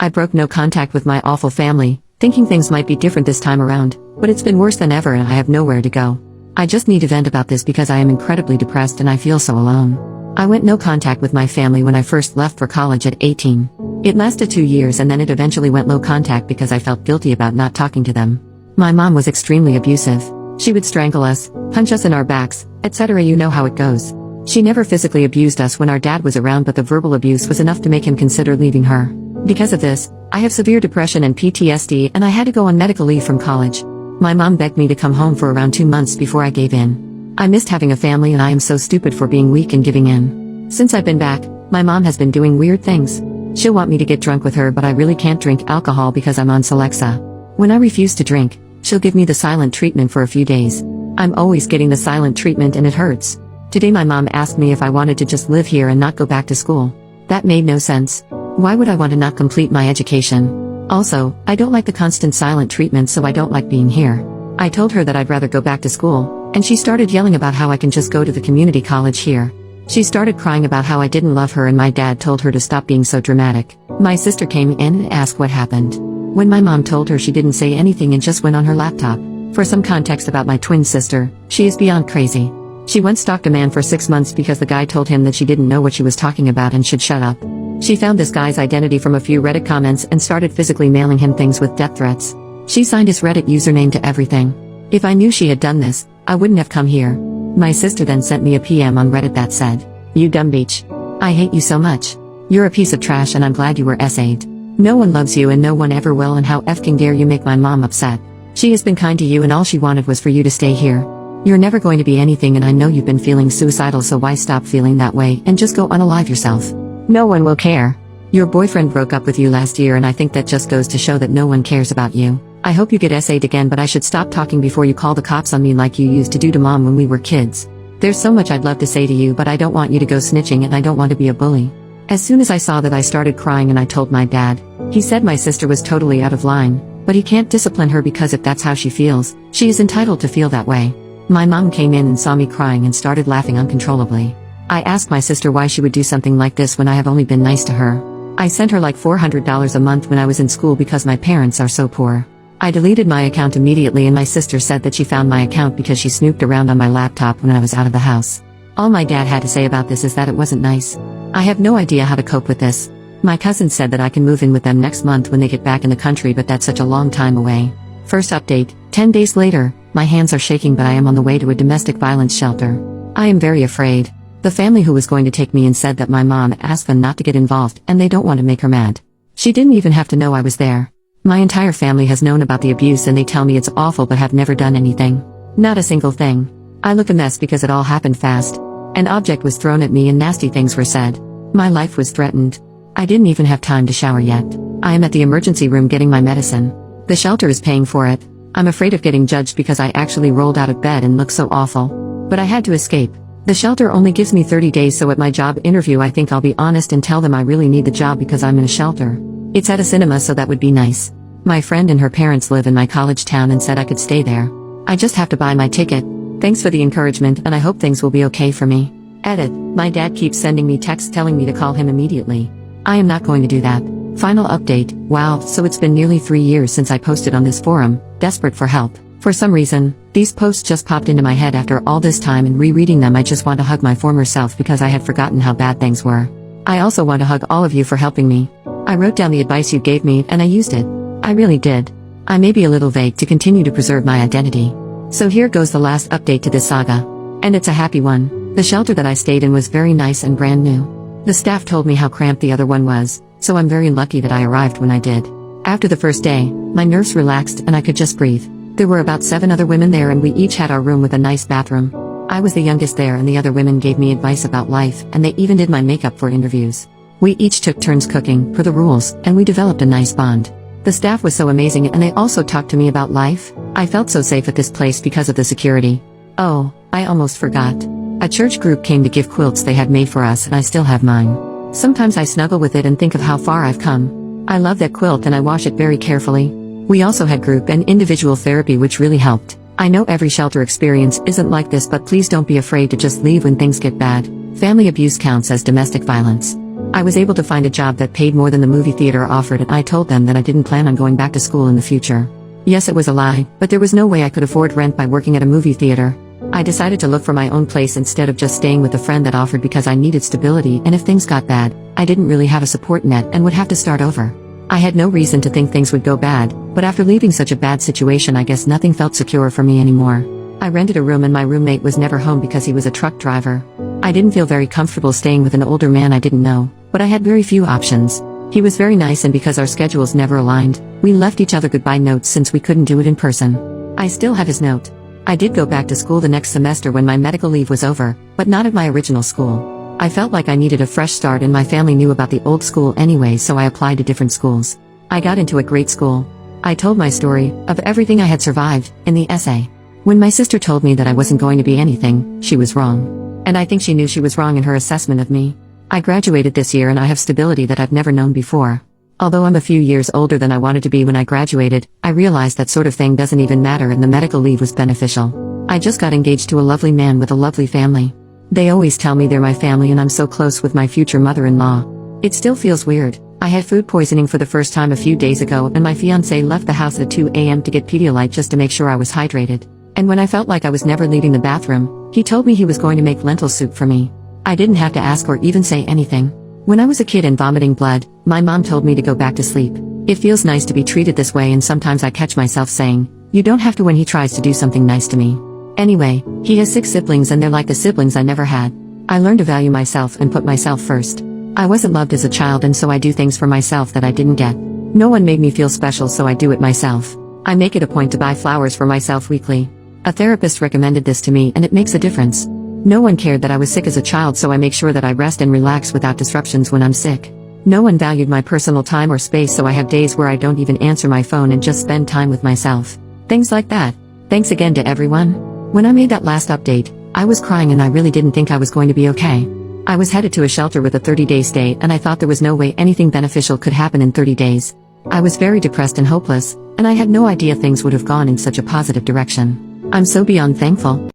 I broke no contact with my awful family, thinking things might be different this time around, but it's been worse than ever and I have nowhere to go. I just need to vent about this because I am incredibly depressed and I feel so alone. I went no contact with my family when I first left for college at 18. It lasted 2 years and then it eventually went low contact because I felt guilty about not talking to them. My mom was extremely abusive. She would strangle us, punch us in our backs, etc. You know how it goes. She never physically abused us when our dad was around, but the verbal abuse was enough to make him consider leaving her. Because of this, I have severe depression and PTSD and I had to go on medical leave from college. My mom begged me to come home for around 2 months before I gave in. I missed having a family and I am so stupid for being weak and giving in. Since I've been back, my mom has been doing weird things. She'll want me to get drunk with her, but I really can't drink alcohol because I'm on Celexa. When I refuse to drink, she'll give me the silent treatment for a few days. I'm always getting the silent treatment and it hurts. Today my mom asked me if I wanted to just live here and not go back to school. That made no sense. Why would I want to not complete my education? Also, I don't like the constant silent treatment, so I don't like being here. I told her that I'd rather go back to school, and she started yelling about how I can just go to the community college here. She started crying about how I didn't love her and my dad told her to stop being so dramatic. My sister came in and asked what happened. When my mom told her, she didn't say anything and just went on her laptop. For some context about my twin sister, she is beyond crazy. She once stalked a man for 6 months because the guy told him that she didn't know what she was talking about and should shut up. She found this guy's identity from a few Reddit comments and started physically mailing him things with death threats. She signed his Reddit username to everything. If I knew she had done this, I wouldn't have come here. My sister then sent me a PM on Reddit that said, "You dumb bitch. I hate you so much. You're a piece of trash and I'm glad you were SA'd. No one loves you and no one ever will, and how effing dare you make my mom upset. She has been kind to you and all she wanted was for you to stay here. You're never going to be anything and I know you've been feeling suicidal, so why stop feeling that way and just go unalive yourself? No one will care. Your boyfriend broke up with you last year and I think that just goes to show that no one cares about you. I hope you get SA'd again, but I should stop talking before you call the cops on me like you used to do to mom when we were kids. There's so much I'd love to say to you, but I don't want you to go snitching and I don't want to be a bully." As soon as I saw that, I started crying and I told my dad. He said my sister was totally out of line, but he can't discipline her because if that's how she feels, she is entitled to feel that way. My mom came in and saw me crying and started laughing uncontrollably. I asked my sister why she would do something like this when I have only been nice to her. I sent her like $400 a month when I was in school because my parents are so poor. I deleted my account immediately and my sister said that she found my account because she snooped around on my laptop when I was out of the house. All my dad had to say about this is that it wasn't nice. I have no idea how to cope with this. My cousin said that I can move in with them next month when they get back in the country, but that's such a long time away. First update, 10 days later, my hands are shaking but I am on the way to a domestic violence shelter. I am very afraid. The family who was going to take me in said that my mom asked them not to get involved and they don't want to make her mad. She didn't even have to know I was there. My entire family has known about the abuse and they tell me it's awful but have never done anything. Not a single thing. I look a mess because it all happened fast. An object was thrown at me and nasty things were said. My life was threatened. I didn't even have time to shower yet. I am at the emergency room getting my medicine. The shelter is paying for it. I'm afraid of getting judged because I actually rolled out of bed and look so awful. But I had to escape. The shelter only gives me 30 days, so at my job interview I think I'll be honest and tell them I really need the job because I'm in a shelter. It's at a cinema, so that would be nice. My friend and her parents live in my college town and said I could stay there. I just have to buy my ticket. Thanks for the encouragement and I hope things will be okay for me. Edit. My dad keeps sending me texts telling me to call him immediately. I am not going to do that. Final update. Wow, so it's been nearly 3 years since I posted on this forum, desperate for help. For some reason, these posts just popped into my head after all this time, and rereading them I just want to hug my former self because I had forgotten how bad things were. I also want to hug all of you for helping me. I wrote down the advice you gave me and I used it. I really did. I may be a little vague to continue to preserve my identity. So here goes the last update to this saga. And it's a happy one. The shelter that I stayed in was very nice and brand new. The staff told me how cramped the other one was, so I'm very lucky that I arrived when I did. After the first day, my nerves relaxed and I could just breathe. There were about 7 other women there and we each had our room with a nice bathroom. I was the youngest there and the other women gave me advice about life and they even did my makeup for interviews. We each took turns cooking, per the rules, and we developed a nice bond. The staff was so amazing and they also talked to me about life. I felt so safe at this place because of the security. Oh, I almost forgot. A church group came to give quilts they had made for us and I still have mine. Sometimes I snuggle with it and think of how far I've come. I love that quilt and I wash it very carefully. We also had group and individual therapy which really helped. I know every shelter experience isn't like this, but please don't be afraid to just leave when things get bad. Family abuse counts as domestic violence. I was able to find a job that paid more than the movie theater offered, and I told them that I didn't plan on going back to school in the future. Yes, it was a lie, but there was no way I could afford rent by working at a movie theater. I decided to look for my own place instead of just staying with a friend that offered because I needed stability, and if things got bad, I didn't really have a support net and would have to start over. I had no reason to think things would go bad, but after leaving such a bad situation, I guess nothing felt secure for me anymore. I rented a room and my roommate was never home because he was a truck driver. I didn't feel very comfortable staying with an older man I didn't know, but I had very few options. He was very nice, and because our schedules never aligned, we left each other goodbye notes since we couldn't do it in person. I still have his note. I did go back to school the next semester when my medical leave was over, but not at my original school. I felt like I needed a fresh start, and my family knew about the old school anyway, so I applied to different schools. I got into a great school. I told my story, of everything I had survived, in the essay. When my sister told me that I wasn't going to be anything, she was wrong. And I think she knew she was wrong in her assessment of me. I graduated this year and I have stability that I've never known before. Although I'm a few years older than I wanted to be when I graduated, I realized that sort of thing doesn't even matter, and the medical leave was beneficial. I just got engaged to a lovely man with a lovely family. They always tell me they're my family, and I'm so close with my future mother-in-law. It still feels weird. I had food poisoning for the first time a few days ago, and my fiancé left the house at 2 a.m. to get Pedialyte just to make sure I was hydrated. And when I felt like I was never leaving the bathroom, he told me he was going to make lentil soup for me. I didn't have to ask or even say anything. When I was a kid and vomiting blood, my mom told me to go back to sleep. It feels nice to be treated this way, and sometimes I catch myself saying, "You don't have to," when he tries to do something nice to me. Anyway, he has 6 siblings and they're like the siblings I never had. I learned to value myself and put myself first. I wasn't loved as a child, and so I do things for myself that I didn't get. No one made me feel special, so I do it myself. I make it a point to buy flowers for myself weekly. A therapist recommended this to me, and it makes a difference. No one cared that I was sick as a child, so I make sure that I rest and relax without disruptions when I'm sick. No one valued my personal time or space, so I have days where I don't even answer my phone and just spend time with myself. Things like that. Thanks again to everyone. When I made that last update, I was crying and I really didn't think I was going to be okay. I was headed to a shelter with a 30-day stay, and I thought there was no way anything beneficial could happen in 30 days. I was very depressed and hopeless, and I had no idea things would have gone in such a positive direction. I'm so beyond thankful